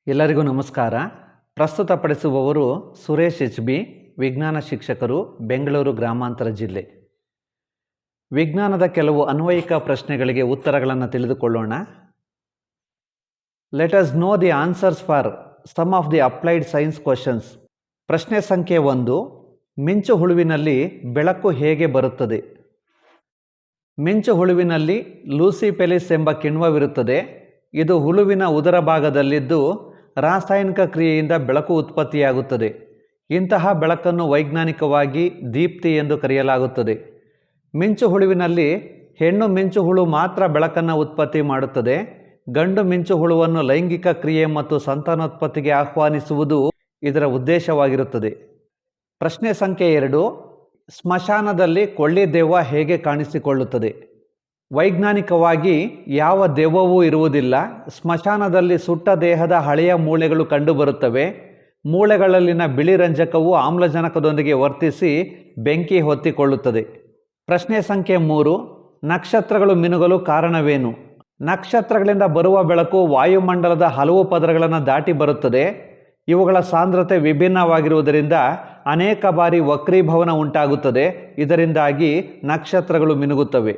ಎಲ್ಲರಿಗೂ ನಮಸ್ಕಾರ. ಪ್ರಸ್ತುತಪಡಿಸುವವರು ಸುರೇಶ್ HB, ವಿಜ್ಞಾನ ಶಿಕ್ಷಕರು, ಬೆಂಗಳೂರು ಗ್ರಾಮಾಂತರ ಜಿಲ್ಲೆ. ವಿಜ್ಞಾನದ ಕೆಲವು ಅನ್ವಯಿಕ ಪ್ರಶ್ನೆಗಳಿಗೆ ಉತ್ತರಗಳನ್ನು ತಿಳಿದುಕೊಳ್ಳೋಣ. Let us know the answers for some of the applied science questions. ಪ್ರಶ್ನೆ ಸಂಖ್ಯೆ 1. ಮಿಂಚು ಹುಳುವಿನಲ್ಲಿ ಬೆಳಕು ಹೇಗೆ ಬರುತ್ತದೆ? ಮಿಂಚು ಹುಳುವಿನಲ್ಲಿ ಲೂಸಿಫೆಲಿಸ್ ಎಂಬ ಕಿಣ್ವವಿರುತ್ತದೆ. ಇದು ಹುಳುವಿನ ಉದರ ಭಾಗದಲ್ಲಿದ್ದು ರಾಸಾಯನಿಕ ಕ್ರಿಯೆಯಿಂದ ಬೆಳಕು ಉತ್ಪತ್ತಿಯಾಗುತ್ತದೆ. ಇಂತಹ ಬೆಳಕನ್ನು ವೈಜ್ಞಾನಿಕವಾಗಿ ದೀಪ್ತಿ ಎಂದು ಕರೆಯಲಾಗುತ್ತದೆ. ಮಿಂಚು ಹುಳುವಿನಲ್ಲಿ ಹೆಣ್ಣು ಮಿಂಚು ಹುಳು ಮಾತ್ರ ಬೆಳಕನ್ನು ಉತ್ಪತ್ತಿ ಮಾಡುತ್ತದೆ. ಗಂಡು ಮಿಂಚು ಹುಳುವನ್ನು ಲೈಂಗಿಕ ಕ್ರಿಯೆ ಮತ್ತು ಸಂತಾನೋತ್ಪತ್ತಿಗೆ ಆಹ್ವಾನಿಸುವುದು ಇದರ ಉದ್ದೇಶವಾಗಿರುತ್ತದೆ. ಪ್ರಶ್ನೆ ಸಂಖ್ಯೆ 2. ಸ್ಮಶಾನದಲ್ಲಿ ಕೊಳ್ಳಿ ದೆವ್ವ ಹೇಗೆ ಕಾಣಿಸಿಕೊಳ್ಳುತ್ತದೆ? ವೈಜ್ಞಾನಿಕವಾಗಿ ಯಾವ ದೆವ್ವವೂ ಇರುವುದಿಲ್ಲ. ಸ್ಮಶಾನದಲ್ಲಿ ಸುಟ್ಟ ದೇಹದ ಹಳೆಯ ಮೂಳೆಗಳು ಕಂಡುಬರುತ್ತವೆ. ಮೂಳೆಗಳಲ್ಲಿನ ಬಿಳಿ ರಂಜಕವು ಆಮ್ಲಜನಕದೊಂದಿಗೆ ವರ್ತಿಸಿ ಬೆಂಕಿ ಹೊತ್ತಿಕೊಳ್ಳುತ್ತದೆ. ಪ್ರಶ್ನೆ ಸಂಖ್ಯೆ 3. ನಕ್ಷತ್ರಗಳು ಮಿನುಗಲು ಕಾರಣವೇನು? ನಕ್ಷತ್ರಗಳಿಂದ ಬರುವ ಬೆಳಕು ವಾಯುಮಂಡಲದ ಹಲವು ಪದರಗಳನ್ನು ದಾಟಿ ಬರುತ್ತದೆ. ಇವುಗಳ ಸಾಂದ್ರತೆ ವಿಭಿನ್ನವಾಗಿರುವುದರಿಂದ ಅನೇಕ ಬಾರಿ ವಕ್ರೀಭವನ ಉಂಟಾಗುತ್ತದೆ. ಇದರಿಂದಾಗಿ ನಕ್ಷತ್ರಗಳು ಮಿನುಗುತ್ತವೆ.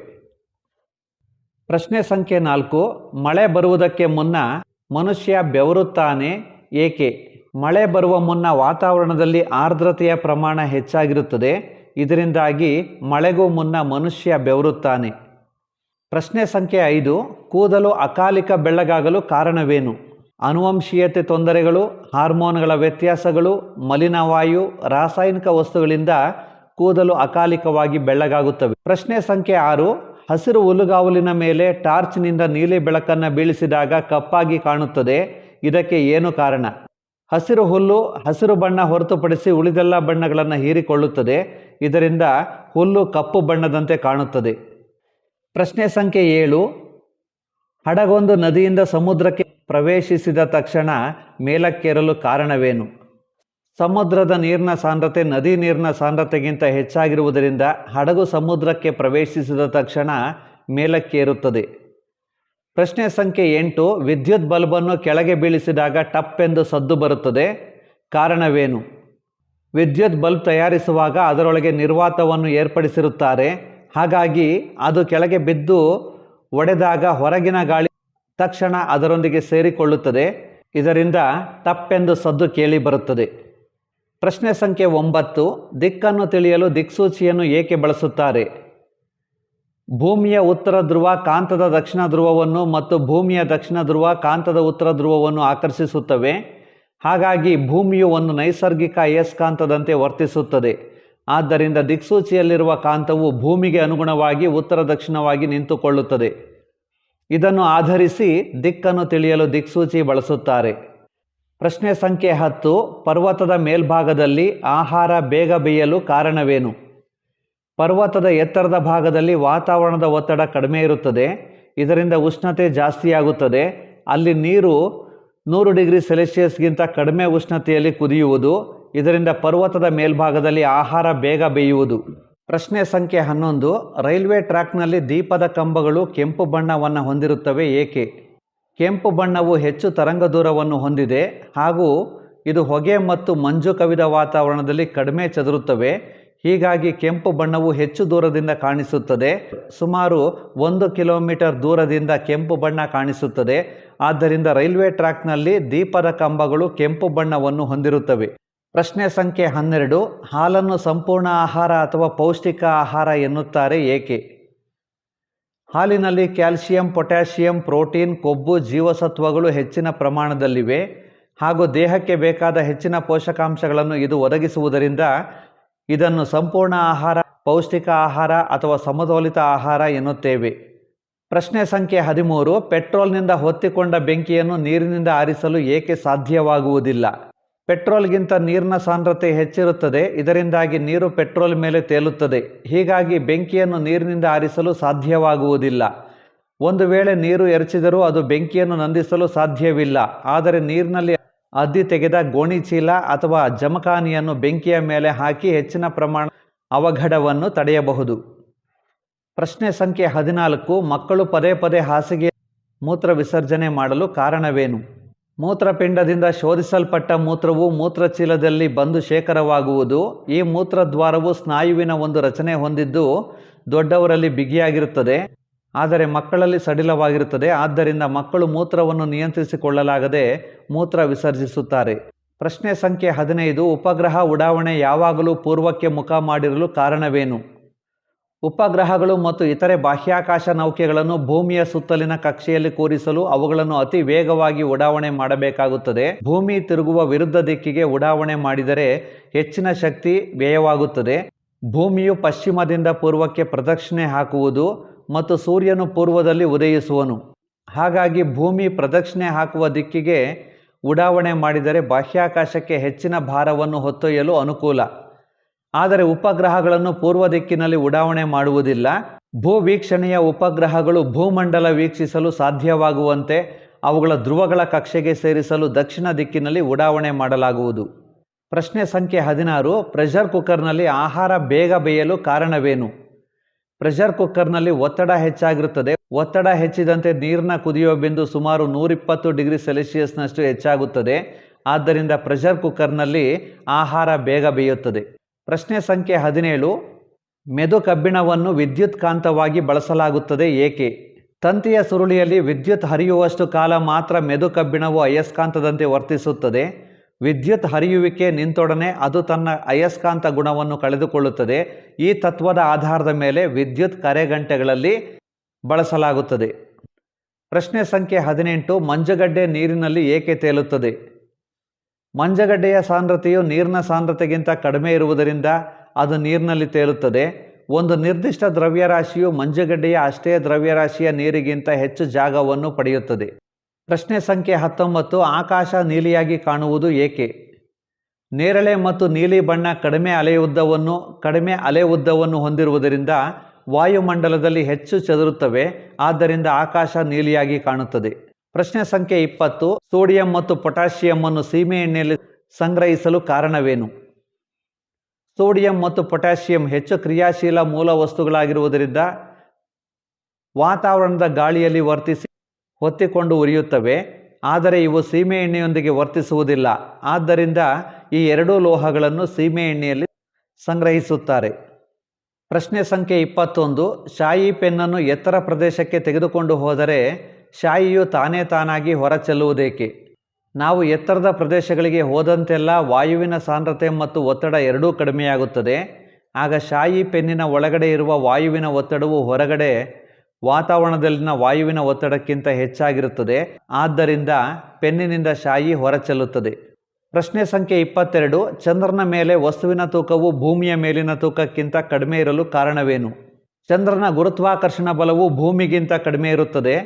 ಪ್ರಶ್ನೆ ಸಂಖ್ಯೆ 4. ಮಳೆ ಬರುವುದಕ್ಕೆ ಮುನ್ನ ಮನುಷ್ಯ ಬೆವರುತ್ತಾನೆ ಏಕೆ? ಮಳೆ ಬರುವ ಮುನ್ನ ವಾತಾವರಣದಲ್ಲಿ ಆರ್ದ್ರತೆಯ ಪ್ರಮಾಣ ಹೆಚ್ಚಾಗಿರುತ್ತದೆ. ಇದರಿಂದಾಗಿ ಮಳೆಗೂ ಮುನ್ನ ಮನುಷ್ಯ ಬೆವರುತ್ತಾನೆ. ಪ್ರಶ್ನೆ ಸಂಖ್ಯೆ 5. ಕೂದಲು ಅಕಾಲಿಕ ಬೆಳ್ಳಗಾಗಲು ಕಾರಣವೇನು? ಆನುವಂಶೀಯತೆ ತೊಂದರೆಗಳು, ಹಾರ್ಮೋನ್ಗಳ ವ್ಯತ್ಯಾಸಗಳು, ಮಲಿನವಾಯು, ರಾಸಾಯನಿಕ ವಸ್ತುಗಳಿಂದ ಕೂದಲು ಅಕಾಲಿಕವಾಗಿ ಬೆಳ್ಳಗಾಗುತ್ತವೆ. ಪ್ರಶ್ನೆ ಸಂಖ್ಯೆ 6. ಹಸಿರು ಹುಲ್ಲುಗಾವಲಿನ ಮೇಲೆ ಟಾರ್ಚ್ನಿಂದ ನೀಲಿ ಬೆಳಕನ್ನು ಬೀಳಿಸಿದಾಗ ಕಪ್ಪಾಗಿ ಕಾಣುತ್ತದೆ. ಇದಕ್ಕೆ ಏನು ಕಾರಣ? ಹಸಿರು ಹುಲ್ಲು ಹಸಿರು ಬಣ್ಣ ಹೊರತುಪಡಿಸಿ ಉಳಿದೆಲ್ಲ ಬಣ್ಣಗಳನ್ನು ಹೀರಿಕೊಳ್ಳುತ್ತದೆ. ಇದರಿಂದ ಹುಲ್ಲು ಕಪ್ಪು ಬಣ್ಣದಂತೆ ಕಾಣುತ್ತದೆ. ಪ್ರಶ್ನೆ ಸಂಖ್ಯೆ 7. ಹಡಗೊಂದು ನದಿಯಿಂದ ಸಮುದ್ರಕ್ಕೆ ಪ್ರವೇಶಿಸಿದ ತಕ್ಷಣ ಮೇಲಕ್ಕೇರಲು ಕಾರಣವೇನು? ಸಮುದ್ರದ ನೀರಿನ ಸಾಂದ್ರತೆ ನದಿ ನೀರಿನ ಸಾಂದ್ರತೆಗಿಂತ ಹೆಚ್ಚಾಗಿರುವುದರಿಂದ ಹಡಗು ಸಮುದ್ರಕ್ಕೆ ಪ್ರವೇಶಿಸಿದ ತಕ್ಷಣ ಮೇಲಕ್ಕೇರುತ್ತದೆ. ಪ್ರಶ್ನೆ ಸಂಖ್ಯೆ 8. ವಿದ್ಯುತ್ ಬಲ್ಬನ್ನು ಕೆಳಗೆ ಬೀಳಿಸಿದಾಗ ಟಪ್ ಎಂದು ಸದ್ದು ಬರುತ್ತದೆ. ಕಾರಣವೇನು? ವಿದ್ಯುತ್ ಬಲ್ಬ್ ತಯಾರಿಸುವಾಗ ಅದರೊಳಗೆ ನಿರ್ವಾತವನ್ನು ಏರ್ಪಡಿಸಿರುತ್ತಾರೆ. ಹಾಗಾಗಿ ಅದು ಕೆಳಗೆ ಬಿದ್ದು ಒಡೆದಾಗ ಹೊರಗಿನ ಗಾಳಿ ತಕ್ಷಣ ಅದರೊಂದಿಗೆ ಸೇರಿಕೊಳ್ಳುತ್ತದೆ. ಇದರಿಂದ ಟಪ್ ಎಂದು ಸದ್ದು ಕೇಳಿ ಬರುತ್ತದೆ. ಪ್ರಶ್ನೆ ಸಂಖ್ಯೆ 9. ದಿಕ್ಕನ್ನು ತಿಳಿಯಲು ದಿಕ್ಸೂಚಿಯನ್ನು ಏಕೆ ಬಳಸುತ್ತಾರೆ? ಭೂಮಿಯ ಉತ್ತರ ಧ್ರುವ ಕಾಂತದ ದಕ್ಷಿಣ ಧ್ರುವವನ್ನು ಮತ್ತು ಭೂಮಿಯ ದಕ್ಷಿಣ ಧ್ರುವ ಕಾಂತದ ಉತ್ತರ ಧ್ರುವವನ್ನು ಆಕರ್ಷಿಸುತ್ತವೆ. ಹಾಗಾಗಿ ಭೂಮಿಯು ಒಂದು ನೈಸರ್ಗಿಕ ಅಯಸ್ಕಾಂತದಂತೆ ವರ್ತಿಸುತ್ತದೆ. ಆದ್ದರಿಂದ ದಿಕ್ಸೂಚಿಯಲ್ಲಿರುವ ಕಾಂತವು ಭೂಮಿಗೆ ಅನುಗುಣವಾಗಿ ಉತ್ತರ ದಕ್ಷಿಣವಾಗಿ ನಿಂತುಕೊಳ್ಳುತ್ತದೆ. ಇದನ್ನು ಆಧರಿಸಿ ದಿಕ್ಕನ್ನು ತಿಳಿಯಲು ದಿಕ್ಸೂಚಿ ಬಳಸುತ್ತಾರೆ. ಪ್ರಶ್ನೆ ಸಂಖ್ಯೆ 10. ಪರ್ವತದ ಮೇಲ್ಭಾಗದಲ್ಲಿ ಆಹಾರ ಬೇಗ ಬೇಯಲು ಕಾರಣವೇನು? ಪರ್ವತದ ಎತ್ತರದ ಭಾಗದಲ್ಲಿ ವಾತಾವರಣದ ಒತ್ತಡ ಕಡಿಮೆ ಇರುತ್ತದೆ. ಇದರಿಂದ ಉಷ್ಣತೆ ಜಾಸ್ತಿಯಾಗುತ್ತದೆ. ಅಲ್ಲಿ ನೀರು 100 ಡಿಗ್ರಿ ಸೆಲ್ಸಿಯಸ್ಗಿಂತ ಕಡಿಮೆ ಉಷ್ಣತೆಯಲ್ಲಿ ಕುದಿಯುವುದು. ಇದರಿಂದ ಪರ್ವತದ ಮೇಲ್ಭಾಗದಲ್ಲಿ ಆಹಾರ ಬೇಗ ಬೇಯುವುದು. ಪ್ರಶ್ನೆ ಸಂಖ್ಯೆ 11. ರೈಲ್ವೆ ಟ್ರ್ಯಾಕ್ನಲ್ಲಿ ದೀಪದ ಕಂಬಗಳು ಕೆಂಪು ಬಣ್ಣವನ್ನು ಹೊಂದಿರುತ್ತವೆ ಏಕೆ? ಕೆಂಪು ಬಣ್ಣವು ಹೆಚ್ಚು ತರಂಗ ದೂರವನ್ನು ಹೊಂದಿದೆ ಹಾಗೂ ಇದು ಹೊಗೆ ಮತ್ತು ಮಂಜು ಕವಿದ ವಾತಾವರಣದಲ್ಲಿ ಕಡಿಮೆ ಚದುರುತ್ತವೆ. ಹೀಗಾಗಿ ಕೆಂಪು ಬಣ್ಣವು ಹೆಚ್ಚು ದೂರದಿಂದ ಕಾಣಿಸುತ್ತದೆ. ಸುಮಾರು 1 ಕಿಲೋಮೀಟರ್ ದೂರದಿಂದ ಕೆಂಪು ಬಣ್ಣ ಕಾಣಿಸುತ್ತದೆ. ಆದ್ದರಿಂದ ರೈಲ್ವೆ ಟ್ರ್ಯಾಕ್ನಲ್ಲಿ ದೀಪದ ಕಂಬಗಳು ಕೆಂಪು ಬಣ್ಣವನ್ನು ಹೊಂದಿರುತ್ತವೆ. ಪ್ರಶ್ನೆ ಸಂಖ್ಯೆ 12. ಹಾಲನ್ನು ಸಂಪೂರ್ಣ ಆಹಾರ ಅಥವಾ ಪೌಷ್ಟಿಕ ಆಹಾರ ಎನ್ನುತ್ತಾರೆ ಏಕೆ? ಹಾಲಿನಲ್ಲಿ ಕ್ಯಾಲ್ಸಿಯಂ, ಪೊಟ್ಯಾಷಿಯಂ, ಪ್ರೋಟೀನ್, ಕೊಬ್ಬು, ಜೀವಸತ್ವಗಳು ಹೆಚ್ಚಿನ ಪ್ರಮಾಣದಲ್ಲಿವೆ ಹಾಗೂ ದೇಹಕ್ಕೆ ಬೇಕಾದ ಹೆಚ್ಚಿನ ಪೋಷಕಾಂಶಗಳನ್ನು ಇದು ಒದಗಿಸುವುದರಿಂದ ಇದನ್ನು ಸಂಪೂರ್ಣ ಆಹಾರ, ಪೌಷ್ಟಿಕ ಆಹಾರ ಅಥವಾ ಸಮತೋಲಿತ ಆಹಾರ ಎನ್ನುತ್ತೇವೆ. ಪ್ರಶ್ನೆ ಸಂಖ್ಯೆ 13. ಪೆಟ್ರೋಲ್ನಿಂದ ಹೊತ್ತಿಕೊಂಡ ಬೆಂಕಿಯನ್ನು ನೀರಿನಿಂದ ಆರಿಸಲು ಏಕೆ ಸಾಧ್ಯವಾಗುವುದಿಲ್ಲ? ಪೆಟ್ರೋಲ್ಗಿಂತ ನೀರಿನ ಸಾಂದ್ರತೆ ಹೆಚ್ಚಿರುತ್ತದೆ. ಇದರಿಂದಾಗಿ ನೀರು ಪೆಟ್ರೋಲ್ ಮೇಲೆ ತೇಲುತ್ತದೆ. ಹೀಗಾಗಿ ಬೆಂಕಿಯನ್ನು ನೀರಿನಿಂದ ಆರಿಸಲು ಸಾಧ್ಯವಾಗುವುದಿಲ್ಲ. ಒಂದು ವೇಳೆ ನೀರು ಎರಚಿದರೂ ಅದು ಬೆಂಕಿಯನ್ನು ನಂದಿಸಲು ಸಾಧ್ಯವಿಲ್ಲ. ಆದರೆ ನೀರಿನಲ್ಲಿ ಅದ್ದಿ ತೆಗೆದ ಗೋಣಿಚೀಲ ಅಥವಾ ಜಮಖಾನಿಯನ್ನು ಬೆಂಕಿಯ ಮೇಲೆ ಹಾಕಿ ಹೆಚ್ಚಿನ ಪ್ರಮಾಣ ಅವಘಡವನ್ನು ತಡೆಯಬಹುದು. ಪ್ರಶ್ನೆ ಸಂಖ್ಯೆ 14. ಮಕ್ಕಳು ಪದೇ ಪದೇ ಹಾಸಿಗೆ ಮೂತ್ರ ವಿಸರ್ಜನೆ ಮಾಡಲು ಕಾರಣವೇನು? ಮೂತ್ರಪಿಂಡದಿಂದ ಶೋಧಿಸಲ್ಪಟ್ಟ ಮೂತ್ರವು ಮೂತ್ರಚೀಲದಲ್ಲಿ ಬಂದು ಶೇಖರವಾಗುವುದು. ಈ ಮೂತ್ರದ್ವಾರವು ಸ್ನಾಯುವಿನ ಒಂದು ರಚನೆ ಹೊಂದಿದ್ದು ದೊಡ್ಡವರಲ್ಲಿ ಬಿಗಿಯಾಗಿರುತ್ತದೆ, ಆದರೆ ಮಕ್ಕಳಲ್ಲಿ ಸಡಿಲವಾಗಿರುತ್ತದೆ. ಆದ್ದರಿಂದ ಮಕ್ಕಳು ಮೂತ್ರವನ್ನು ನಿಯಂತ್ರಿಸಿಕೊಳ್ಳಲಾಗದೆ ಮೂತ್ರ ವಿಸರ್ಜಿಸುತ್ತಾರೆ. ಪ್ರಶ್ನೆ ಸಂಖ್ಯೆ 15. ಉಪಗ್ರಹ ಉಡಾವಣೆ ಯಾವಾಗಲೂ ಪೂರ್ವಕ್ಕೆ ಮುಖ ಮಾಡಿರಲು ಕಾರಣವೇನು? ಉಪಗ್ರಹಗಳು ಮತ್ತು ಇತರೆ ಬಾಹ್ಯಾಕಾಶ ನೌಕೆಗಳನ್ನು ಭೂಮಿಯ ಸುತ್ತಲಿನ ಕಕ್ಷೆಯಲ್ಲಿ ಕೂರಿಸಲು ಅವುಗಳನ್ನು ಅತಿ ವೇಗವಾಗಿ ಉಡಾವಣೆ ಮಾಡಬೇಕಾಗುತ್ತದೆ. ಭೂಮಿ ತಿರುಗುವ ವಿರುದ್ಧ ದಿಕ್ಕಿಗೆ ಉಡಾವಣೆ ಮಾಡಿದರೆ ಹೆಚ್ಚಿನ ಶಕ್ತಿ ವ್ಯಯವಾಗುತ್ತದೆ. ಭೂಮಿಯು ಪಶ್ಚಿಮದಿಂದ ಪೂರ್ವಕ್ಕೆ ಪ್ರದಕ್ಷಿಣೆ ಹಾಕುವುದು ಮತ್ತು ಸೂರ್ಯನು ಪೂರ್ವದಲ್ಲಿ ಉದಯಿಸುವನು. ಹಾಗಾಗಿ ಭೂಮಿ ಪ್ರದಕ್ಷಿಣೆ ಹಾಕುವ ದಿಕ್ಕಿಗೆ ಉಡಾವಣೆ ಮಾಡಿದರೆ ಬಾಹ್ಯಾಕಾಶಕ್ಕೆ ಹೆಚ್ಚಿನ ಭಾರವನ್ನು ಹೊತ್ತೊಯ್ಯಲು ಅನುಕೂಲ. ಆದರೆ ಉಪಗ್ರಹಗಳನ್ನು ಪೂರ್ವ ದಿಕ್ಕಿನಲ್ಲಿ ಉಡಾವಣೆ ಮಾಡುವುದಿಲ್ಲ. ಭೂವೀಕ್ಷಣೆಯ ಉಪಗ್ರಹಗಳು ಭೂಮಂಡಲ ವೀಕ್ಷಿಸಲು ಸಾಧ್ಯವಾಗುವಂತೆ ಅವುಗಳ ಧ್ರುವಗಳ ಕಕ್ಷೆಗೆ ಸೇರಿಸಲು ದಕ್ಷಿಣ ದಿಕ್ಕಿನಲ್ಲಿ ಉಡಾವಣೆ ಮಾಡಲಾಗುವುದು. ಪ್ರಶ್ನೆ ಸಂಖ್ಯೆ 16. ಪ್ರೆಷರ್ ಕುಕ್ಕರ್ನಲ್ಲಿ ಆಹಾರ ಬೇಗ ಬೇಯಲು ಕಾರಣವೇನು? ಪ್ರೆಷರ್ ಕುಕ್ಕರ್ನಲ್ಲಿ ಒತ್ತಡ ಹೆಚ್ಚಾಗಿರುತ್ತದೆ. ಒತ್ತಡ ಹೆಚ್ಚಿದಂತೆ ನೀರಿನ ಕುದಿಯುವ ಬಿಂದು ಸುಮಾರು 120 ಡಿಗ್ರಿ ಸೆಲ್ಸಿಯಸ್ನಷ್ಟು ಹೆಚ್ಚಾಗುತ್ತದೆ. ಆದ್ದರಿಂದ ಪ್ರೆಷರ್ ಕುಕ್ಕರ್ನಲ್ಲಿ ಆಹಾರ ಬೇಗ ಬೇಯುತ್ತದೆ. ಪ್ರಶ್ನೆ ಸಂಖ್ಯೆ 17. ಮೆದು ಕಬ್ಬಿಣವನ್ನು ವಿದ್ಯುತ್ ಕಾಂತವಾಗಿ ಬಳಸಲಾಗುತ್ತದೆ ಏಕೆ? ತಂತಿಯ ಸುರುಳಿಯಲ್ಲಿ ವಿದ್ಯುತ್ ಹರಿಯುವಷ್ಟು ಕಾಲ ಮಾತ್ರ ಮೆದು ಕಬ್ಬಿಣವು ಅಯಸ್ಕಾಂತದಂತೆ ವರ್ತಿಸುತ್ತದೆ. ವಿದ್ಯುತ್ ಹರಿಯುವಿಕೆ ನಿಂತೊಡನೆ ಅದು ತನ್ನ ಅಯಸ್ಕಾಂತ ಗುಣವನ್ನು ಕಳೆದುಕೊಳ್ಳುತ್ತದೆ. ಈ ತತ್ವದ ಆಧಾರದ ಮೇಲೆ ವಿದ್ಯುತ್ ಕರೆಗಂಟೆಗಳಲ್ಲಿ ಬಳಸಲಾಗುತ್ತದೆ. ಪ್ರಶ್ನೆ ಸಂಖ್ಯೆ 18. ಮಂಜುಗಡ್ಡೆ ನೀರಿನಲ್ಲಿ ಏಕೆ ತೇಲುತ್ತದೆ? ಮಂಜುಗಡ್ಡೆಯ ಸಾಂದ್ರತೆಯು ನೀರಿನ ಸಾಂದ್ರತೆಗಿಂತ ಕಡಿಮೆ ಇರುವುದರಿಂದ ಅದು ನೀರಿನಲ್ಲಿ ತೇಲುತ್ತದೆ. ಒಂದು ನಿರ್ದಿಷ್ಟ ದ್ರವ್ಯರಾಶಿಯು ಮಂಜುಗಡ್ಡೆಯ ಅಷ್ಟೇ ದ್ರವ್ಯರಾಶಿಯ ನೀರಿಗಿಂತ ಹೆಚ್ಚು ಜಾಗವನ್ನು ಪಡೆಯುತ್ತದೆ. ಪ್ರಶ್ನೆ ಸಂಖ್ಯೆ 19. ಆಕಾಶ ನೀಲಿಯಾಗಿ ಕಾಣುವುದು ಏಕೆ? ನೇರಳೆ ಮತ್ತು ನೀಲಿ ಬಣ್ಣ ಕಡಿಮೆ ಅಲೆ ಉದ್ದವನ್ನು ಹೊಂದಿರುವುದರಿಂದ ವಾಯುಮಂಡಲದಲ್ಲಿ ಹೆಚ್ಚು ಚದುರುತ್ತವೆ. ಆದ್ದರಿಂದ ಆಕಾಶ ನೀಲಿಯಾಗಿ ಕಾಣುತ್ತದೆ. ಪ್ರಶ್ನೆ ಸಂಖ್ಯೆ 20. ಸೋಡಿಯಂ ಮತ್ತು ಪೊಟ್ಯಾಷಿಯಂ ಸೀಮೆ ಎಣ್ಣೆಯಲ್ಲಿ ಸಂಗ್ರಹಿಸಲು ಕಾರಣವೇನು? ಸೋಡಿಯಂ ಮತ್ತು ಪೊಟ್ಯಾಷಿಯಂ ಹೆಚ್ಚು ಕ್ರಿಯಾಶೀಲ ಮೂಲ ವಸ್ತುಗಳಾಗಿರುವುದರಿಂದ ವಾತಾವರಣದ ಗಾಳಿಯಲ್ಲಿ ವರ್ತಿಸಿ ಹೊತ್ತಿಕೊಂಡು ಉರಿಯುತ್ತವೆ. ಆದರೆ ಇವು ಸೀಮೆ ಎಣ್ಣೆಯೊಂದಿಗೆ ವರ್ತಿಸುವುದಿಲ್ಲ. ಆದ್ದರಿಂದ ಈ ಎರಡೂ ಲೋಹಗಳನ್ನು ಸೀಮೆ ಎಣ್ಣೆಯಲ್ಲಿ ಸಂಗ್ರಹಿಸುತ್ತಾರೆ. ಪ್ರಶ್ನೆ ಸಂಖ್ಯೆ 21. ಶಾಯಿ ಪೆನ್ನನ್ನು ಎತ್ತರ ಪ್ರದೇಶಕ್ಕೆ ತೆಗೆದುಕೊಂಡು ಹೋದರೆ ಶಾಯಿಯು ತಾನಾಗಿ ಹೊರಚೆಲ್ಲುವುದೇಕೆ? ನಾವು ಎತ್ತರದ ಪ್ರದೇಶಗಳಿಗೆ ಹೋದಂತೆಲ್ಲ ವಾಯುವಿನ ಸಾಂದ್ರತೆ ಮತ್ತು ಒತ್ತಡ ಎರಡೂ ಕಡಿಮೆಯಾಗುತ್ತದೆ. ಆಗ ಶಾಯಿ ಪೆನ್ನಿನ ಒಳಗಡೆ ಇರುವ ವಾಯುವಿನ ಒತ್ತಡವು ಹೊರಗಡೆ ವಾತಾವರಣದಲ್ಲಿನ ವಾಯುವಿನ ಒತ್ತಡಕ್ಕಿಂತ ಹೆಚ್ಚಾಗಿರುತ್ತದೆ. ಆದ್ದರಿಂದ ಪೆನ್ನಿನಿಂದ ಶಾಯಿ ಹೊರಚೆಲ್ಲುತ್ತದೆ. ಪ್ರಶ್ನೆ ಸಂಖ್ಯೆ 22. ಚಂದ್ರನ ಮೇಲೆ ವಸ್ತುವಿನ ತೂಕವು ಭೂಮಿಯ ಮೇಲಿನ ತೂಕಕ್ಕಿಂತ ಕಡಿಮೆ ಇರಲು ಕಾರಣವೇನು? ಚಂದ್ರನ ಗುರುತ್ವಾಕರ್ಷಣ ಬಲವು ಭೂಮಿಗಿಂತ ಕಡಿಮೆ ಇರುತ್ತದೆ.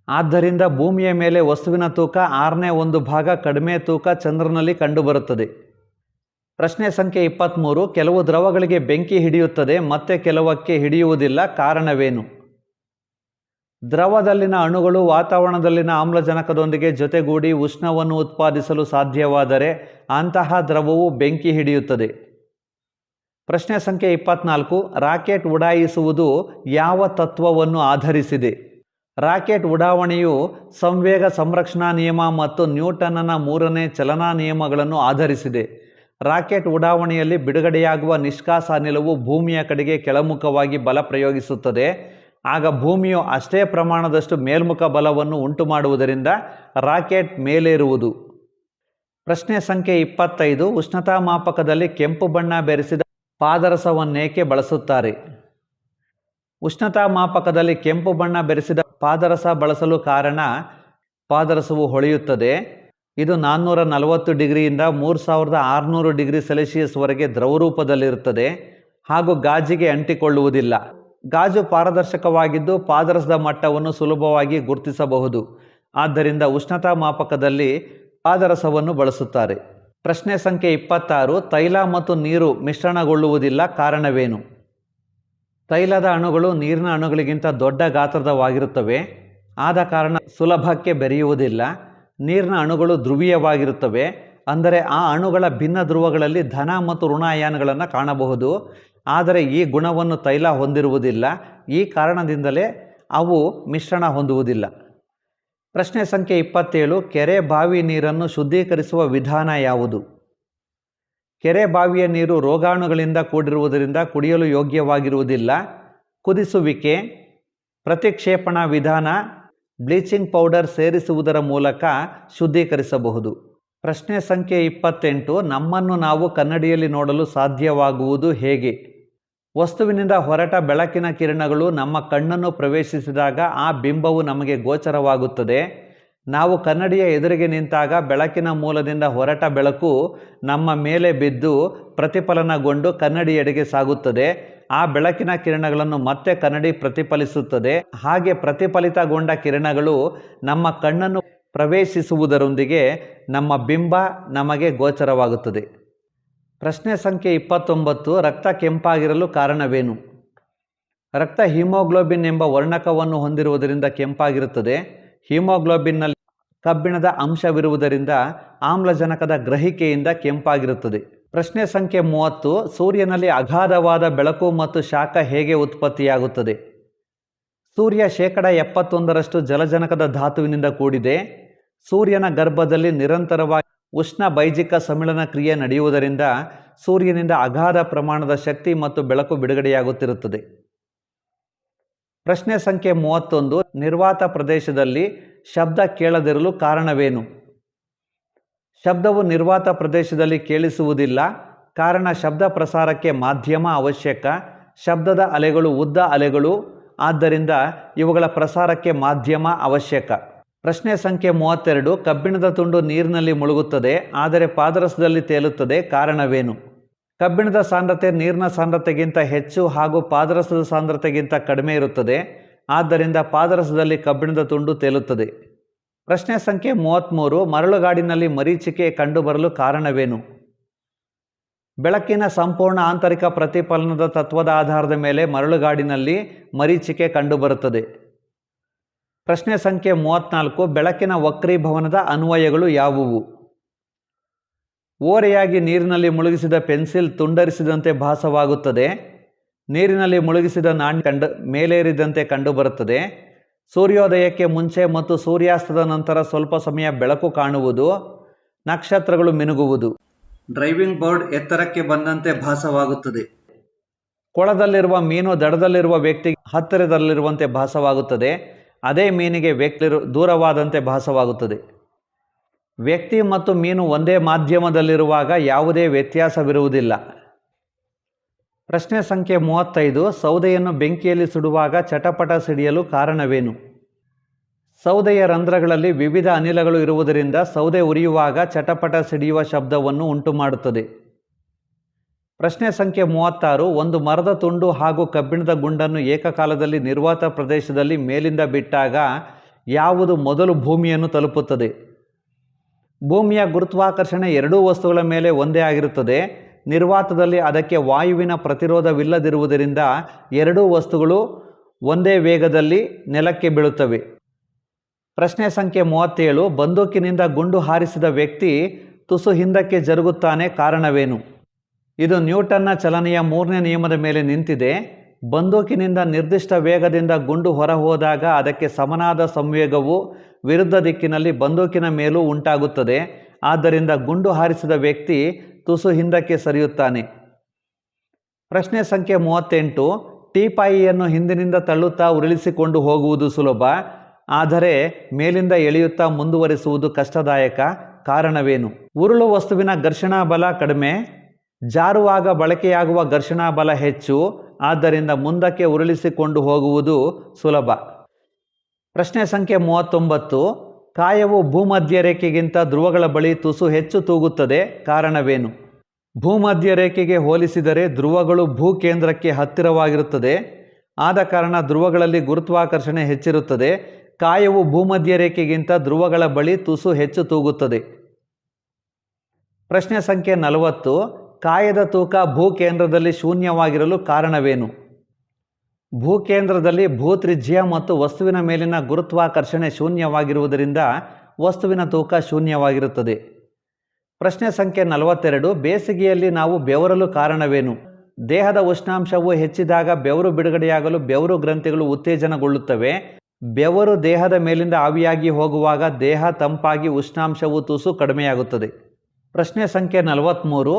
ಆದ್ದರಿಂದ ಭೂಮಿಯ ಮೇಲೆ ವಸ್ತುವಿನ ತೂಕ 1/6 ಭಾಗ ಕಡಿಮೆ ತೂಕ ಚಂದ್ರನಲ್ಲಿ ಕಂಡುಬರುತ್ತದೆ. ಪ್ರಶ್ನೆ ಸಂಖ್ಯೆ 23. ಕೆಲವು ದ್ರವಗಳಿಗೆ ಬೆಂಕಿ ಹಿಡಿಯುತ್ತದೆ ಮತ್ತೆ ಕೆಲವಕ್ಕೆ ಹಿಡಿಯುವುದಿಲ್ಲ, ಕಾರಣವೇನು? ದ್ರವದಲ್ಲಿನ ಅಣುಗಳು ವಾತಾವರಣದಲ್ಲಿನ ಆಮ್ಲಜನಕದೊಂದಿಗೆ ಜೊತೆಗೂಡಿ ಉಷ್ಣವನ್ನು ಉತ್ಪಾದಿಸಲು ಸಾಧ್ಯವಾದರೆ ಅಂತಹ ದ್ರವವು ಬೆಂಕಿ ಹಿಡಿಯುತ್ತದೆ. ಪ್ರಶ್ನೆ ಸಂಖ್ಯೆ 24. ರಾಕೆಟ್ ಉಡಾಯಿಸುವುದು ಯಾವ ತತ್ವವನ್ನು ಆಧರಿಸಿದೆ? ರಾಕೆಟ್ ಉಡಾವಣೆಯು ಸಂವೇಗ ಸಂರಕ್ಷಣಾ ನಿಯಮ ಮತ್ತು ನ್ಯೂಟನ್ನನ 3ನೇ ಚಲನಾ ನಿಯಮಗಳನ್ನು ಆಧರಿಸಿದೆ. ರಾಕೆಟ್ ಉಡಾವಣೆಯಲ್ಲಿ ಬಿಡುಗಡೆಯಾಗುವ ನಿಷ್ಕಾಸ ಅನಿಲವು ಭೂಮಿಯ ಕಡೆಗೆ ಕೆಳಮುಖವಾಗಿ ಬಲ ಪ್ರಯೋಗಿಸುತ್ತದೆ. ಆಗ ಭೂಮಿಯು ಅಷ್ಟೇ ಪ್ರಮಾಣದಷ್ಟು ಮೇಲ್ಮುಖ ಬಲವನ್ನು ಉಂಟುಮಾಡುವುದರಿಂದ ರಾಕೆಟ್ ಮೇಲೇರುವುದು. ಪ್ರಶ್ನೆ ಸಂಖ್ಯೆ 25. ಉಷ್ಣತಾ ಮಾಪಕದಲ್ಲಿ ಕೆಂಪು ಬಣ್ಣ ಬೆರೆಸಿದ ಪಾದರಸವನ್ನೇಕೆ ಬಳಸುತ್ತಾರೆ? ಉಷ್ಣತಾ ಮಾಪಕದಲ್ಲಿ ಕೆಂಪು ಬಣ್ಣ ಬೆರೆಸಿದ ಪಾದರಸ ಬಳಸಲು ಕಾರಣ, ಪಾದರಸವು ಹೊಳೆಯುತ್ತದೆ. ಇದು 440 ಡಿಗ್ರಿಯಿಂದ 3600 ಡಿಗ್ರಿ ಸೆಲ್ಸಿಯಸ್ವರೆಗೆ ದ್ರವರೂಪದಲ್ಲಿರುತ್ತದೆ ಹಾಗೂ ಗಾಜಿಗೆ ಅಂಟಿಕೊಳ್ಳುವುದಿಲ್ಲ. ಗಾಜು ಪಾರದರ್ಶಕವಾಗಿದ್ದು ಪಾದರಸದ ಮಟ್ಟವನ್ನು ಸುಲಭವಾಗಿ ಗುರುತಿಸಬಹುದು. ಆದ್ದರಿಂದ ಉಷ್ಣತಾ ಮಾಪಕದಲ್ಲಿ ಪಾದರಸವನ್ನು ಬಳಸುತ್ತಾರೆ. ಪ್ರಶ್ನೆ ಸಂಖ್ಯೆ 26. ತೈಲ ಮತ್ತು ನೀರು ಮಿಶ್ರಣಗೊಳ್ಳುವುದಿಲ್ಲ, ಕಾರಣವೇನು? ತೈಲದ ಅಣುಗಳು ನೀರಿನ ಅಣುಗಳಿಗಿಂತ ದೊಡ್ಡ ಗಾತ್ರದವಾಗಿರುತ್ತವೆ. ಆದ ಕಾರಣ ಸುಲಭಕ್ಕೆ ಬೆರೆಯುವುದಿಲ್ಲ. ನೀರಿನ ಅಣುಗಳು ಧ್ರುವೀಯವಾಗಿರುತ್ತವೆ, ಅಂದರೆ ಆ ಅಣುಗಳ ಭಿನ್ನ ಧ್ರುವಗಳಲ್ಲಿ ಧನ ಮತ್ತು ಋಣ ಅಯಾನುಗಳನ್ನು ಕಾಣಬಹುದು. ಆದರೆ ಈ ಗುಣವನ್ನು ತೈಲ ಹೊಂದಿರುವುದಿಲ್ಲ. ಈ ಕಾರಣದಿಂದಲೇ ಅವು ಮಿಶ್ರಣ ಹೊಂದುವುದಿಲ್ಲ. ಪ್ರಶ್ನೆ ಸಂಖ್ಯೆ 27. ಕೆರೆ ಬಾವಿ ನೀರನ್ನು ಶುದ್ಧೀಕರಿಸುವ ವಿಧಾನ ಯಾವುದು? ಕೆರೆ ಬಾವಿಯ ನೀರು ರೋಗಾಣುಗಳಿಂದ ಕೂಡಿರುವುದರಿಂದ ಕುಡಿಯಲು ಯೋಗ್ಯವಾಗಿರುವುದಿಲ್ಲ. ಕುದಿಸುವಿಕೆ, ಪ್ರತಿಕ್ಷೇಪಣಾ ವಿಧಾನ, ಬ್ಲೀಚಿಂಗ್ ಪೌಡರ್ ಸೇರಿಸುವುದರ ಮೂಲಕ ಶುದ್ಧೀಕರಿಸಬಹುದು. ಪ್ರಶ್ನೆ ಸಂಖ್ಯೆ 28. ನಮ್ಮನ್ನು ನಾವು ಕನ್ನಡಿಯಲ್ಲಿ ನೋಡಲು ಸಾಧ್ಯವಾಗುವುದು ಹೇಗೆ? ವಸ್ತುವಿನಿಂದ ಹೊರಟ ಬೆಳಕಿನ ಕಿರಣಗಳು ನಮ್ಮ ಕಣ್ಣನ್ನು ಪ್ರವೇಶಿಸಿದಾಗ ಆ ಬಿಂಬವು ನಮಗೆ ಗೋಚರವಾಗುತ್ತದೆ. ನಾವು ಕನ್ನಡಿಯ ಎದುರಿಗೆ ನಿಂತಾಗ ಬೆಳಕಿನ ಮೂಲದಿಂದ ಹೊರಟ ಬೆಳಕು ನಮ್ಮ ಮೇಲೆ ಬಿದ್ದು ಪ್ರತಿಫಲನಗೊಂಡು ಕನ್ನಡಿಯೆಡೆಗೆ ಸಾಗುತ್ತದೆ. ಆ ಬೆಳಕಿನ ಕಿರಣಗಳನ್ನು ಮತ್ತೆ ಕನ್ನಡಿ ಪ್ರತಿಫಲಿಸುತ್ತದೆ. ಹಾಗೆ ಪ್ರತಿಫಲಿತಗೊಂಡ ಕಿರಣಗಳು ನಮ್ಮ ಕಣ್ಣನ್ನು ಪ್ರವೇಶಿಸುವುದರೊಂದಿಗೆ ನಮ್ಮ ಬಿಂಬ ನಮಗೆ ಗೋಚರವಾಗುತ್ತದೆ. ಪ್ರಶ್ನೆ ಸಂಖ್ಯೆ 29. ರಕ್ತ ಕೆಂಪಾಗಿರಲು ಕಾರಣವೇನು? ರಕ್ತ ಹಿಮೋಗ್ಲೋಬಿನ್ ಎಂಬ ವರ್ಣಕವನ್ನು ಹೊಂದಿರುವುದರಿಂದ ಕೆಂಪಾಗಿರುತ್ತದೆ. ಹಿಮೋಗ್ಲೋಬಿನ್ನಲ್ಲಿ ಕಬ್ಬಿಣದ ಅಂಶವಿರುವುದರಿಂದ ಆಮ್ಲಜನಕದ ಗ್ರಹಿಕೆಯಿಂದ ಕೆಂಪಾಗಿರುತ್ತದೆ. ಪ್ರಶ್ನೆ ಸಂಖ್ಯೆ 30. ಸೂರ್ಯನಲ್ಲಿ ಅಗಾಧವಾದ ಬೆಳಕು ಮತ್ತು ಶಾಖ ಹೇಗೆ ಉತ್ಪತ್ತಿಯಾಗುತ್ತದೆ? ಸೂರ್ಯ 71% ಜಲಜನಕದ ಧಾತುವಿನಿಂದ ಕೂಡಿದೆ. ಸೂರ್ಯನ ಗರ್ಭದಲ್ಲಿ ನಿರಂತರವಾಗಿ ಉಷ್ಣ ಬೈಜಿಕ ಸಮ್ಮಿಳನ ಕ್ರಿಯೆ ನಡೆಯುವುದರಿಂದ ಸೂರ್ಯನಿಂದ ಅಗಾಧ ಪ್ರಮಾಣದ ಶಕ್ತಿ ಮತ್ತು ಬೆಳಕು ಬಿಡುಗಡೆಯಾಗುತ್ತಿರುತ್ತದೆ. ಪ್ರಶ್ನೆ ಸಂಖ್ಯೆ 31. ನಿರ್ವಾತ ಪ್ರದೇಶದಲ್ಲಿ ಶಬ್ದ ಕೇಳದಿರಲು ಕಾರಣವೇನು? ಶಬ್ದವು ನಿರ್ವಾತ ಪ್ರದೇಶದಲ್ಲಿ ಕೇಳಿಸುವುದಿಲ್ಲ. ಕಾರಣ ಶಬ್ದ ಪ್ರಸಾರಕ್ಕೆ ಮಾಧ್ಯಮ ಅವಶ್ಯಕ. ಶಬ್ದದ ಅಲೆಗಳು ಉದ್ದ ಅಲೆಗಳು, ಆದ್ದರಿಂದ ಇವುಗಳ ಪ್ರಸಾರಕ್ಕೆ ಮಾಧ್ಯಮ ಅವಶ್ಯಕ. ಪ್ರಶ್ನೆ ಸಂಖ್ಯೆ 32. ಕಬ್ಬಿಣದ ತುಂಡು ನೀರಿನಲ್ಲಿ ಮುಳುಗುತ್ತದೆ, ಆದರೆ ಪಾದರಸದಲ್ಲಿ ತೇಲುತ್ತದೆ. ಕಾರಣವೇನು? ಕಬ್ಬಿಣದ ಸಾಂದ್ರತೆ ನೀರಿನ ಸಾಂದ್ರತೆಗಿಂತ ಹೆಚ್ಚು ಹಾಗೂ ಪಾದರಸದ ಸಾಂದ್ರತೆಗಿಂತ ಕಡಿಮೆ ಇರುತ್ತದೆ. ಆದ್ದರಿಂದ ಪಾದರಸದಲ್ಲಿ ಕಬ್ಬಿಣದ ತುಂಡು ತೇಲುತ್ತದೆ. ಪ್ರಶ್ನೆ ಸಂಖ್ಯೆ 33. ಮರಳುಗಾಡಿನಲ್ಲಿ ಮರೀಚಿಕೆ ಕಂಡುಬರಲು ಕಾರಣವೇನು? ಬೆಳಕಿನ ಸಂಪೂರ್ಣ ಆಂತರಿಕ ಪ್ರತಿಫಲನದ ತತ್ವದ ಆಧಾರದ ಮೇಲೆ ಮರಳುಗಾಡಿನಲ್ಲಿ ಮರೀಚಿಕೆ ಕಂಡುಬರುತ್ತದೆ. ಪ್ರಶ್ನೆ ಸಂಖ್ಯೆ 34. ಬೆಳಕಿನ ವಕ್ರೀಭವನದ ಅನ್ವಯಗಳು ಯಾವುವು? ಓರೆಯಾಗಿ ನೀರಿನಲ್ಲಿ ಮುಳುಗಿಸಿದ ಪೆನ್ಸಿಲ್ ತುಂಡರಿಸಿದಂತೆ ಭಾಸವಾಗುತ್ತದೆ. ನೀರಿನಲ್ಲಿ ಮುಳುಗಿಸಿದ ನಾಣ್ಯ ಮೇಲೇರಿದಂತೆ ಕಂಡುಬರುತ್ತದೆ. ಸೂರ್ಯೋದಯಕ್ಕೆ ಮುಂಚೆ ಮತ್ತು ಸೂರ್ಯಾಸ್ತದ ನಂತರ ಸ್ವಲ್ಪ ಸಮಯ ಬೆಳಕು ಕಾಣುವುದು. ನಕ್ಷತ್ರಗಳು ಮಿನುಗುವುದು. ಡ್ರೈವಿಂಗ್ ಬೋರ್ಡ್ ಎತ್ತರಕ್ಕೆ ಬಂದಂತೆ ಭಾಸವಾಗುತ್ತದೆ. ಕೊಳದಲ್ಲಿರುವ ಮೀನು ದಡದಲ್ಲಿರುವ ವ್ಯಕ್ತಿಗೆ ಹತ್ತಿರದಲ್ಲಿರುವಂತೆ ಭಾಸವಾಗುತ್ತದೆ. ಅದೇ ಮೀನಿಗೆ ವ್ಯಕ್ತಿ ದೂರವಾದಂತೆ ಭಾಸವಾಗುತ್ತದೆ. ವ್ಯಕ್ತಿ ಮತ್ತು ಮೀನು ಒಂದೇ ಮಾಧ್ಯಮದಲ್ಲಿರುವಾಗ ಯಾವುದೇ ವ್ಯತ್ಯಾಸವಿರುವುದಿಲ್ಲ. ಪ್ರಶ್ನೆ ಸಂಖ್ಯೆ 35. ಸೌದೆಯನ್ನು ಬೆಂಕಿಯಲ್ಲಿ ಸುಡುವಾಗ ಚಟಪಟ ಸಿಡಿಯಲು ಕಾರಣವೇನು? ಸೌದೆಯ ರಂಧ್ರಗಳಲ್ಲಿ ವಿವಿಧ ಅನಿಲಗಳು ಇರುವುದರಿಂದ ಸೌದೆ ಉರಿಯುವಾಗ ಚಟಪಟ ಸಿಡಿಯುವ ಶಬ್ದವನ್ನು ಉಂಟುಮಾಡುತ್ತದೆ. ಪ್ರಶ್ನೆ ಸಂಖ್ಯೆ 36. ಒಂದು ಮರದ ತುಂಡು ಹಾಗೂ ಕಬ್ಬಿಣದ ಗುಂಡನ್ನು ಏಕಕಾಲದಲ್ಲಿ ನಿರ್ವಾತ ಪ್ರದೇಶದಲ್ಲಿ ಮೇಲಿಂದ ಬಿಟ್ಟಾಗ ಯಾವುದು ಮೊದಲು ಭೂಮಿಯನ್ನು ತಲುಪುತ್ತದೆ? ಭೂಮಿಯ ಗುರುತ್ವಾಕರ್ಷಣೆ ಎರಡೂ ವಸ್ತುಗಳ ಮೇಲೆ ಒಂದೇ ಆಗಿರುತ್ತದೆ. ನಿರ್ವಾತದಲ್ಲಿ ಅದಕ್ಕೆ ವಾಯುವಿನ ಪ್ರತಿರೋಧವಿಲ್ಲದಿರುವುದರಿಂದ ಎರಡೂ ವಸ್ತುಗಳು ಒಂದೇ ವೇಗದಲ್ಲಿ ನೆಲಕ್ಕೆ ಬೀಳುತ್ತವೆ. ಪ್ರಶ್ನೆ ಸಂಖ್ಯೆ 37. ಬಂದೂಕಿನಿಂದ ಗುಂಡು ಹಾರಿಸಿದ ವ್ಯಕ್ತಿ ತುಸು ಹಿಂದಕ್ಕೆ ಜರುಗುತ್ತಾನೆ. ಕಾರಣವೇನು? ಇದು ನ್ಯೂಟನ್ನ ಚಲನೆಯ 3ನೇ ನಿಯಮದ ಮೇಲೆ ನಿಂತಿದೆ. ಬಂದೂಕಿನಿಂದ ನಿರ್ದಿಷ್ಟ ವೇಗದಿಂದ ಗುಂಡು ಹೊರಹೋದಾಗ ಅದಕ್ಕೆ ಸಮನಾದ ಸಂವೇಗವು ವಿರುದ್ಧ ದಿಕ್ಕಿನಲ್ಲಿ ಬಂದೂಕಿನ ಮೇಲೂ ಉಂಟಾಗುತ್ತದೆ. ಆದ್ದರಿಂದ ಗುಂಡು ಹಾರಿಸಿದ ವ್ಯಕ್ತಿ ತುಸು ಹಿಂದಕ್ಕೆ ಸರಿಯುತ್ತಾನೆ. ಪ್ರಶ್ನೆ ಸಂಖ್ಯೆ 38. ಟೀಪಾಯಿಯನ್ನು ಹಿಂದಿನಿಂದ ತಳ್ಳುತ್ತಾ ಉರುಳಿಸಿಕೊಂಡು ಹೋಗುವುದು ಸುಲಭ, ಆದರೆ ಮೇಲಿಂದ ಎಳೆಯುತ್ತಾ ಮುಂದುವರಿಸುವುದು ಕಷ್ಟದಾಯಕ. ಕಾರಣವೇನು? ಉರುಳು ವಸ್ತುವಿನ ಘರ್ಷಣಾ ಬಲ ಕಡಿಮೆ, ಜಾರುವಾಗ ಬಳಕೆಯಾಗುವ ಘರ್ಷಣಾ ಬಲ ಹೆಚ್ಚು. ಆದ್ದರಿಂದ ಮುಂದಕ್ಕೆ ಉರುಳಿಸಿಕೊಂಡು ಹೋಗುವುದು ಸುಲಭ. ಪ್ರಶ್ನೆ ಸಂಖ್ಯೆ 39. ಕಾಯವು ಭೂಮಧ್ಯ ರೇಖೆಗಿಂತ ಧ್ರುವಗಳ ಬಳಿ ತುಸು ಹೆಚ್ಚು ತೂಗುತ್ತದೆ. ಕಾರಣವೇನು? ಭೂಮಧ್ಯ ರೇಖೆಗೆ ಹೋಲಿಸಿದರೆ ಧ್ರುವಗಳು ಭೂಕೇಂದ್ರಕ್ಕೆ ಹತ್ತಿರವಾಗಿರುತ್ತದೆ. ಆದ ಕಾರಣ ಧ್ರುವಗಳಲ್ಲಿ ಗುರುತ್ವಾಕರ್ಷಣೆ ಹೆಚ್ಚಿರುತ್ತದೆ. ಕಾಯವು ಭೂಮಧ್ಯ ರೇಖೆಗಿಂತ ಧ್ರುವಗಳ ಬಳಿ ತುಸು ಹೆಚ್ಚು ತೂಗುತ್ತದೆ. ಪ್ರಶ್ನೆ ಸಂಖ್ಯೆ 40. ಕಾಯದ ತೂಕ ಭೂಕೇಂದ್ರದಲ್ಲಿ ಶೂನ್ಯವಾಗಿರಲು ಕಾರಣವೇನು? ಭೂಕೇಂದ್ರದಲ್ಲಿ ಭೂತ್ರಿಜ್ಯ ಮತ್ತು ವಸ್ತುವಿನ ಮೇಲಿನ ಗುರುತ್ವಾಕರ್ಷಣೆ ಶೂನ್ಯವಾಗಿರುವುದರಿಂದ ವಸ್ತುವಿನ ತೂಕ ಶೂನ್ಯವಾಗಿರುತ್ತದೆ. ಪ್ರಶ್ನೆ ಸಂಖ್ಯೆ 42. ಬೇಸಿಗೆಯಲ್ಲಿ ನಾವು ಬೆವರಲು ಕಾರಣವೇನು? ದೇಹದ ಉಷ್ಣಾಂಶವು ಹೆಚ್ಚಿದಾಗ ಬೆವರು ಬಿಡುಗಡೆಯಾಗಲು ಬೆವರು ಗ್ರಂಥಿಗಳು ಉತ್ತೇಜನಗೊಳ್ಳುತ್ತವೆ. ಬೆವರು ದೇಹದ ಮೇಲಿಂದ ಆವಿಯಾಗಿ ಹೋಗುವಾಗ ದೇಹ ತಂಪಾಗಿ ಉಷ್ಣಾಂಶವು ತುಸು ಕಡಿಮೆಯಾಗುತ್ತದೆ. ಪ್ರಶ್ನೆ ಸಂಖ್ಯೆ 43.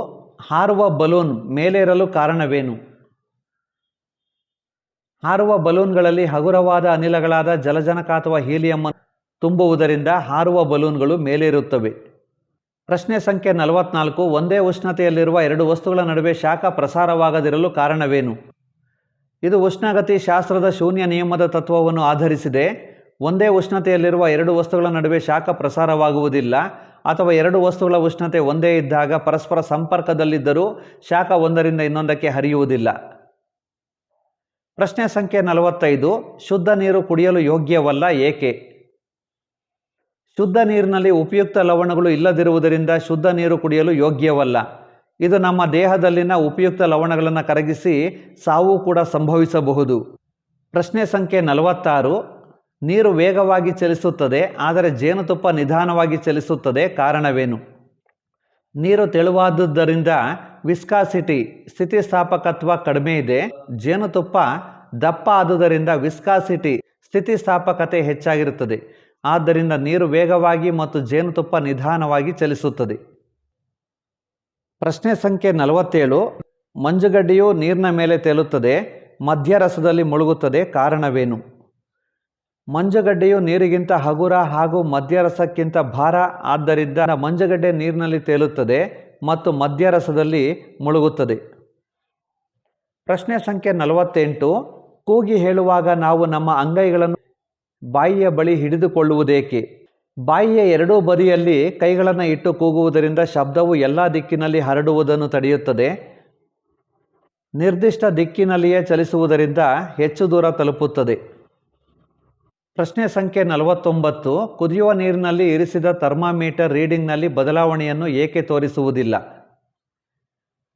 ಹಾರುವ ಬಲೂನ್ ಮೇಲೇರಲು ಕಾರಣವೇನು? ಹಾರುವ ಬಲೂನ್ಗಳಲ್ಲಿ ಹಗುರವಾದ ಅನಿಲಗಳಾದ ಜಲಜನಕ ಅಥವಾ ಹೀಲಿಯಂ ತುಂಬುವುದರಿಂದ ಹಾರುವ ಬಲೂನ್ಗಳು ಮೇಲೇರುತ್ತವೆ. ಪ್ರಶ್ನೆ ಸಂಖ್ಯೆ 44. ಒಂದೇ ಉಷ್ಣತೆಯಲ್ಲಿರುವ ಎರಡು ವಸ್ತುಗಳ ನಡುವೆ ಶಾಖ ಪ್ರಸಾರವಾಗದಿರಲು ಕಾರಣವೇನು? ಇದು ಉಷ್ಣಗತಿ ಶಾಸ್ತ್ರದ ಶೂನ್ಯ ನಿಯಮದ ತತ್ವವನ್ನು ಆಧರಿಸಿದೆ. ಒಂದೇ ಉಷ್ಣತೆಯಲ್ಲಿರುವ ಎರಡು ವಸ್ತುಗಳ ನಡುವೆ ಶಾಖ ಪ್ರಸಾರವಾಗುವುದಿಲ್ಲ, ಅಥವಾ ಎರಡು ವಸ್ತುಗಳ ಉಷ್ಣತೆ ಒಂದೇ ಇದ್ದಾಗ ಪರಸ್ಪರ ಸಂಪರ್ಕದಲ್ಲಿದ್ದರೂ ಶಾಖ ಒಂದರಿಂದ ಇನ್ನೊಂದಕ್ಕೆ ಹರಿಯುವುದಿಲ್ಲ. ಪ್ರಶ್ನೆ ಸಂಖ್ಯೆ 45. ಶುದ್ಧ ನೀರು ಕುಡಿಯಲು ಯೋಗ್ಯವಲ್ಲ, ಏಕೆ? ಶುದ್ಧ ನೀರಿನಲ್ಲಿ ಉಪಯುಕ್ತ ಲವಣಗಳು ಇಲ್ಲದಿರುವುದರಿಂದ ಶುದ್ಧ ನೀರು ಕುಡಿಯಲು ಯೋಗ್ಯವಲ್ಲ. ಇದು ನಮ್ಮ ದೇಹದಲ್ಲಿನ ಉಪಯುಕ್ತ ಲವಣಗಳನ್ನು ಕರಗಿಸಿ ಸಾವು ಕೂಡ ಸಂಭವಿಸಬಹುದು. ಪ್ರಶ್ನೆ ಸಂಖ್ಯೆ 46. ನೀರು ವೇಗವಾಗಿ ಚಲಿಸುತ್ತದೆ, ಆದರೆ ಜೇನುತುಪ್ಪ ನಿಧಾನವಾಗಿ ಚಲಿಸುತ್ತದೆ, ಕಾರಣವೇನು? ನೀರು ತೆಳುವಾದುದರಿಂದ ವಿಸ್ಕಾಸಿಟಿ ಸ್ಥಿತಿಸ್ಥಾಪಕತ್ವ ಕಡಿಮೆ ಇದೆ. ಜೇನುತುಪ್ಪ ದಪ್ಪ ಆದುದರಿಂದ ವಿಸ್ಕಾಸಿಟಿ ಸ್ಥಿತಿಸ್ಥಾಪಕತೆ ಹೆಚ್ಚಾಗಿರುತ್ತದೆ. ಆದ್ದರಿಂದ ನೀರು ವೇಗವಾಗಿ ಮತ್ತು ಜೇನುತುಪ್ಪ ನಿಧಾನವಾಗಿ ಚಲಿಸುತ್ತದೆ. ಪ್ರಶ್ನೆ ಸಂಖ್ಯೆ 47. ಮಂಜುಗಡ್ಡೆಯು ನೀರಿನ ಮೇಲೆ ತೇಲುತ್ತದೆ, ಮಧ್ಯರಸದಲ್ಲಿ ಮುಳುಗುತ್ತದೆ, ಕಾರಣವೇನು? ಮಂಜುಗಡ್ಡೆಯು ನೀರಿಗಿಂತ ಹಗುರ ಹಾಗೂ ಮಧ್ಯರಸಕ್ಕಿಂತ ಭಾರ, ಆದ್ದರಿಂದ ಮಂಜುಗಡ್ಡೆ ನೀರಿನಲ್ಲಿ ತೇಲುತ್ತದೆ ಮತ್ತು ಮಧ್ಯರಸದಲ್ಲಿ ಮುಳುಗುತ್ತದೆ. ಪ್ರಶ್ನೆ ಸಂಖ್ಯೆ 48. ಕೂಗಿ ಹೇಳುವಾಗ ನಾವು ನಮ್ಮ ಅಂಗೈಗಳನ್ನು ಬಾಯಿಯ ಬಳಿ ಹಿಡಿದುಕೊಳ್ಳುವುದೇಕೆ? ಬಾಯಿಯ ಎರಡೂ ಬದಿಯಲ್ಲಿ ಕೈಗಳನ್ನು ಇಟ್ಟು ಕೂಗುವುದರಿಂದ ಶಬ್ದವು ಎಲ್ಲ ದಿಕ್ಕಿನಲ್ಲಿ ಹರಡುವುದನ್ನು ತಡೆಯುತ್ತದೆ. ನಿರ್ದಿಷ್ಟ ದಿಕ್ಕಿನಲ್ಲಿಯೇ ಚಲಿಸುವುದರಿಂದ ಹೆಚ್ಚು ದೂರ ತಲುಪುತ್ತದೆ. ಪ್ರಶ್ನೆ ಸಂಖ್ಯೆ 49. ಕುದಿಯುವ ನೀರಿನಲ್ಲಿ ಇರಿಸಿದ ಥರ್ಮಾಮೀಟರ್ ರೀಡಿಂಗ್ನಲ್ಲಿ ಬದಲಾವಣೆಯನ್ನು ಏಕೆ ತೋರಿಸುವುದಿಲ್ಲ?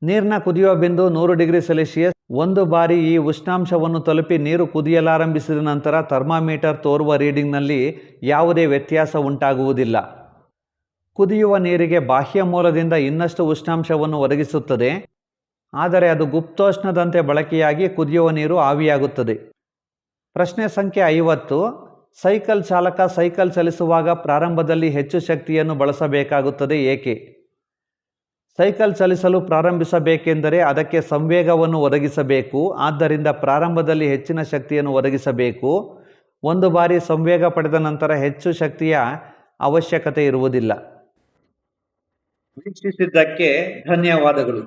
ನೀರಿನ ಕುದಿಯುವ ಬಿಂದು 100 ಡಿಗ್ರಿ ಸೆಲ್ಸಿಯಸ್. ಒಂದು ಬಾರಿ ಈ ಉಷ್ಣಾಂಶವನ್ನು ತಲುಪಿ ನೀರು ಕುದಿಯಲಾರಂಭಿಸಿದ ನಂತರ ಥರ್ಮಾಮೀಟರ್ ತೋರುವ ರೀಡಿಂಗ್ನಲ್ಲಿ ಯಾವುದೇ ವ್ಯತ್ಯಾಸ ಉಂಟಾಗುವುದಿಲ್ಲ. ಕುದಿಯುವ ನೀರಿಗೆ ಬಾಹ್ಯ ಮೂಲದಿಂದ ಇನ್ನಷ್ಟು ಉಷ್ಣಾಂಶವನ್ನು ಒದಗಿಸುತ್ತದೆ, ಆದರೆ ಅದು ಗುಪ್ತೋಷ್ಣದಂತೆ ಬಳಕೆಯಾಗಿ ಕುದಿಯುವ ನೀರು ಆವಿಯಾಗುತ್ತದೆ. ಪ್ರಶ್ನೆ ಸಂಖ್ಯೆ 50. ಸೈಕಲ್ ಚಾಲಕ ಸೈಕಲ್ ಚಲಿಸುವಾಗ ಪ್ರಾರಂಭದಲ್ಲಿ ಹೆಚ್ಚು ಶಕ್ತಿಯನ್ನು ಬಳಸಬೇಕಾಗುತ್ತದೆ, ಏಕೆ? ಸೈಕಲ್ ಚಲಿಸಲು ಪ್ರಾರಂಭಿಸಬೇಕೆಂದರೆ ಅದಕ್ಕೆ ಸಂವೇಗವನ್ನು ಒದಗಿಸಬೇಕು. ಆದ್ದರಿಂದ ಪ್ರಾರಂಭದಲ್ಲಿ ಹೆಚ್ಚಿನ ಶಕ್ತಿಯನ್ನು ಒದಗಿಸಬೇಕು. ಒಂದು ಬಾರಿ ಸಂವೇಗ ಪಡೆದ ನಂತರ ಹೆಚ್ಚು ಶಕ್ತಿಯ ಅವಶ್ಯಕತೆ ಇರುವುದಿಲ್ಲ. ವೀಕ್ಷಿಸಿದ್ದಕ್ಕೆ ಧನ್ಯವಾದಗಳು.